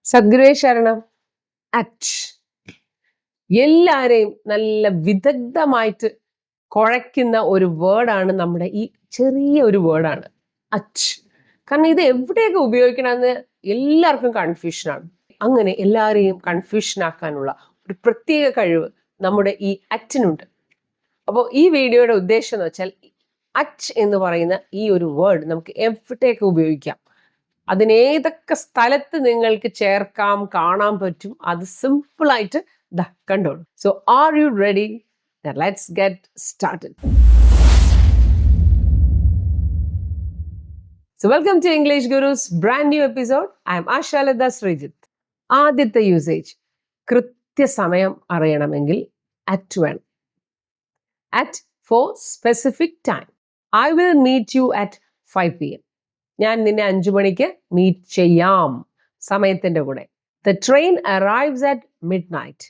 സദ്ഗുരുവേ ശരണം. അറ്റ് എല്ലാരെയും നല്ല വിദഗ്ധമായിട്ട് കുഴയ്ക്കുന്ന ഒരു വേർഡാണ് നമ്മുടെ ഈ ചെറിയ ഒരു വേർഡാണ് അറ്റ്. കാരണം ഇത് എവിടെയൊക്കെ ഉപയോഗിക്കണമെന്ന് എല്ലാവർക്കും കൺഫ്യൂഷനാണ്. അങ്ങനെ എല്ലാവരെയും കൺഫ്യൂഷൻ ആക്കാനുള്ള ഒരു പ്രത്യേക കഴിവ് നമ്മുടെ ഈ അറ്റിനുണ്ട്. അപ്പോൾ ഈ വീഡിയോയുടെ ഉദ്ദേശം എന്ന് വെച്ചാൽ അറ്റ് എന്ന് പറയുന്ന ഈ ഒരു വേർഡ് നമുക്ക് എവിടെയൊക്കെ ഉപയോഗിക്കാം, അതിനേതൊക്കെ സ്ഥലത്ത് നിങ്ങൾക്ക് ചേർക്കാം, കാണാൻ പറ്റും, അത് സിമ്പിളായിട്ട് കണ്ടോളൂ. So are you ready? Let's get started. So welcome to English Guru's brand new episode. I am Ashalada Srijit. ആദ്യത്തെ യൂസേജ്, കൃത്യസമയം അറിയണമെങ്കിൽ അറ്റ് വേണം. At for specific time. I will meet you at 5 PM. ഞാൻ നിന്നെ 5 മണിക്ക് meet ചെയ്യാം, സമയത്തിന്റെ കൂടെ. The train arrives at midnight.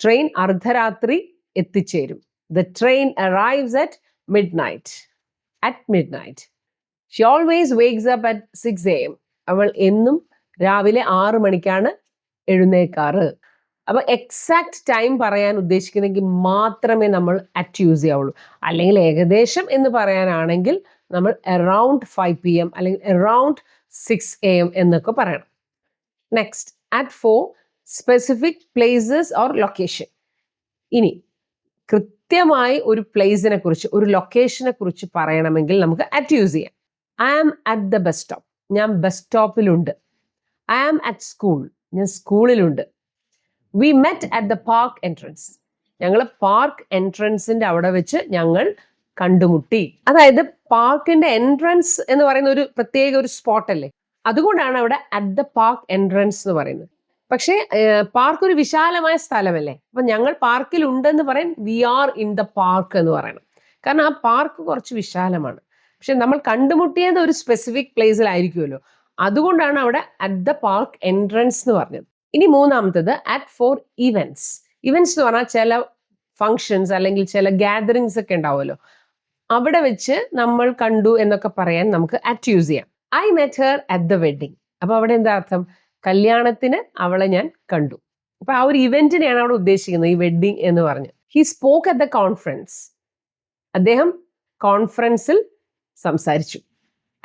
Train അർദ്ധരാത്രി എത്തിച്ചേരും. The train arrives at midnight. At midnight. She always wakes up at 6 AM. അവൾ എന്നും രാവിലെ 6 മണിക്കാണ് എഴുന്നേക്കാറ്. അപ്പൊ എക്സാക്ട് ടൈം പറയാൻ ഉദ്ദേശിക്കുന്നെങ്കിൽ മാത്രമേ നമ്മൾ അറ്റ് യൂസ് ചെയ്യാവുള്ളൂ. അല്ലെങ്കിൽ ഏകദേശം എന്ന് പറയാനാണെങ്കിൽ നമ്മൾ അറൗണ്ട് 5 PM അല്ലെങ്കിൽ അറൗണ്ട് 6 AM എന്നൊക്കെ പറയണം. Next, at for specific places or location. ഇനി കൃത്യമായി ഒരു പ്ലേസിനെ കുറിച്ച്, ഒരു ലൊക്കേഷനെ കുറിച്ച് പറയണമെങ്കിൽ നമുക്ക് അറ്റ് യൂസ് ചെയ്യാം. I am at the bus stop. ഞാൻ ബസ് സ്റ്റോപ്പിലുണ്ട്. I am at school. ഞാൻ സ്കൂളിലുണ്ട്. We met at the park entrance. ഞങ്ങൾ പാർക്ക് എൻട്രൻസിന്റെ അവിടെ വെച്ച് ഞങ്ങൾ കണ്ടുമുട്ടി. അതായത് പാർക്കിന്റെ എൻട്രൻസ് എന്ന് പറയുന്ന ഒരു പ്രത്യേക ഒരു സ്പോട്ട് അല്ലേ, അതുകൊണ്ടാണ് അവിടെ അറ്റ് ദ പാർക്ക് എൻട്രൻസ് എന്ന് പറയുന്നത്. പക്ഷേ പാർക്ക് ഒരു വിശാലമായ സ്ഥലമല്ലേ, അപ്പൊ ഞങ്ങൾ പാർക്കിൽ ഉണ്ടെന്ന് പറയാൻ we are in the park എന്ന് പറയണം. കാരണം ആ പാർക്ക് കുറച്ച് വിശാലമാണ്. പക്ഷെ നമ്മൾ കണ്ടുമുട്ടിയത് ഒരു സ്പെസിഫിക് പ്ലേസിലായിരിക്കുമല്ലോ, അതുകൊണ്ടാണ് അവിടെ അറ്റ് ദ പാർക്ക് എൻട്രൻസ് എന്ന് പറഞ്ഞത്. ഇനി മൂന്നാമത്തത് അറ്റ് ഫോർ ഇവന്റ്സ്. ഇവന്റ്സ് എന്ന് പറഞ്ഞാൽ ചില ഫങ്ഷൻസ് അല്ലെങ്കിൽ ചില ഗ്യാതറിങ്സ് ഒക്കെ ഉണ്ടാവുമല്ലോ, അവിടെ വെച്ച് നമ്മൾ കണ്ടു എന്നൊക്കെ പറയാൻ നമുക്ക് അറ്റ് യൂസ് ചെയ്യാം. I met her at the wedding. അപ്പൊ അവിടെ എന്താ അർത്ഥം? കല്യാണത്തിന് അവളെ ഞാൻ കണ്ടു. അപ്പൊ ആ ഒരു ഇവന്റിനെയാണ് അവിടെ ഉദ്ദേശിക്കുന്നത്, ഈ വെഡിങ് എന്ന് പറഞ്ഞ്. He spoke at the conference. അദ്ദേഹം കോൺഫറൻസിൽ സംസാരിച്ചു.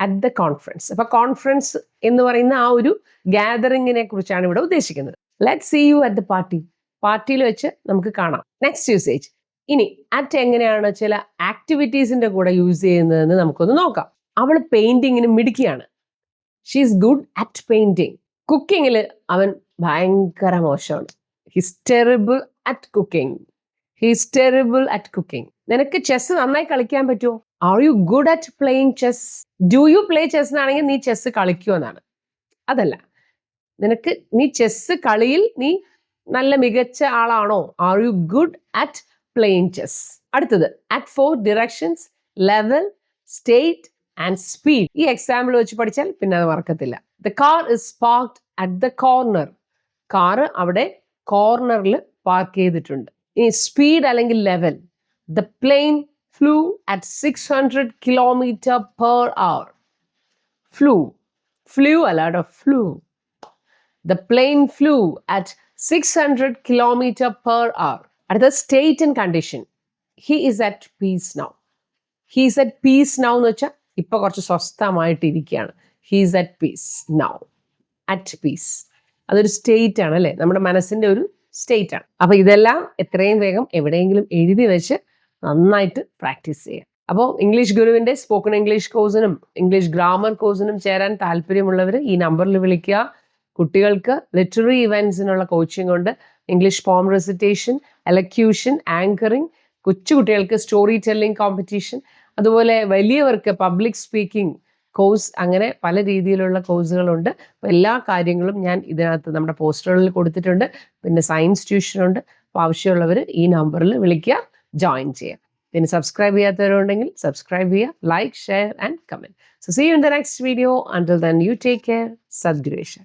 At the conference. അപ്പൊ കോൺഫറൻസ് എന്ന് പറയുന്ന ആ ഒരു ഗ്യാതറിങ്ങിനെ കുറിച്ചാണ് ഇവിടെ ഉദ്ദേശിക്കുന്നത്. Let see you at the party. പാർട്ടിയിൽ വെച്ച് നമുക്ക് കാണാം. Next usage. ഇനി അറ്റ് എങ്ങനെയാണ് ചില ആക്ടിവിറ്റീസിന്റെ കൂടെ യൂസ് ചെയ്യുന്നതെന്ന് നമുക്കൊന്ന് നോക്കാം. അവൾ പെയിന്റിങ്ങിന് മിടുക്കിയാണ്. She is good at painting. കുക്കിങ്ങിൽ അവൻ ഭയങ്കര മോശമാണ്. He's terrible at cooking. He's terrible at cooking. നിനക്ക് ചെസ് നന്നായി കളിക്കാൻ പറ്റുമോ? Are you good at playing chess? Do you play chess എന്നാണെങ്കിൽ നീ ചെസ് കളിക്കുമോ എന്നാണ്. അതല്ല, നിനക്ക് നീ ചെസ് കളിയിൽ നീ നല്ല മികച്ച ആളാണോ? Are you good at playing chess. അടുത്തത് at four directions, level, state and speed. ഈ എക്സാമ്പിൾ വെച്ച് പഠിച്ചാൽ പിന്നെ അത് മറക്കത്തില്ല. The car is parked at the corner. Car അവിടെ കോർണറിൽ പാർക്ക് ചെയ്തിട്ടുണ്ട്. ഇനി സ്പീഡ് അല്ലെങ്കിൽ level. The plane flew at 600 kilometer per hour. Flew a lot of flew. The plane flew at 600 kilometer per hour. At the state and condition. He is at peace now. He is at peace now എന്ന് വെച്ചാൽ ഇപ്പൊ കുറച്ച് സ്വസ്ഥമായിട്ടിരിക്കുകയാണ്. He is at peace now. At peace. അതൊരു state ആണ് അല്ലേ, നമ്മുടെ മനസ്സിന്റെ ഒരു സ്റ്റേറ്റ് ആണ്. അപ്പൊ ഇതെല്ലാം എത്രയും വേഗം എവിടെയെങ്കിലും എഴുതി വെച്ച് നന്നായിട്ട് പ്രാക്ടീസ് ചെയ്യുക. അപ്പോൾ ഇംഗ്ലീഷ് ഗുരുവിൻ്റെ സ്പോക്കൺ ഇംഗ്ലീഷ് കോഴ്സിനും ഇംഗ്ലീഷ് ഗ്രാമർ കോഴ്സിനും ചേരാൻ താല്പര്യമുള്ളവർ ഈ നമ്പറിൽ വിളിക്കുക. കുട്ടികൾക്ക് ലിറ്റററി ഇവൻറ്റ്സിനുള്ള കോച്ചിങ് ഉണ്ട്. English poem recitation, elocution, anchoring, കൊച്ചുകുട്ടികൾക്ക് സ്റ്റോറി ടെല്ലിംഗ് കോമ്പറ്റീഷൻ, അതുപോലെ വലിയവർക്ക് പബ്ലിക് സ്പീക്കിംഗ് കോഴ്സ്, അങ്ങനെ പല രീതിയിലുള്ള കോഴ്സുകളുണ്ട്. അപ്പോൾ എല്ലാ കാര്യങ്ങളും ഞാൻ ഇതിനകത്ത് നമ്മുടെ പോസ്റ്ററുകളിൽ കൊടുത്തിട്ടുണ്ട്. പിന്നെ സയൻസ് ട്യൂഷനുണ്ട്. അപ്പോൾ ആവശ്യമുള്ളവർ ഈ നമ്പറിൽ വിളിക്കുക, ജോയിൻ ചെയ്യാം. പിന്നെ സബ്സ്ക്രൈബ് ചെയ്യാത്തവരുണ്ടെങ്കിൽ സബ്സ്ക്രൈബ് ചെയ്യുക, like, share and comment. So see you in the next video. Until then, you take care. Sadguru.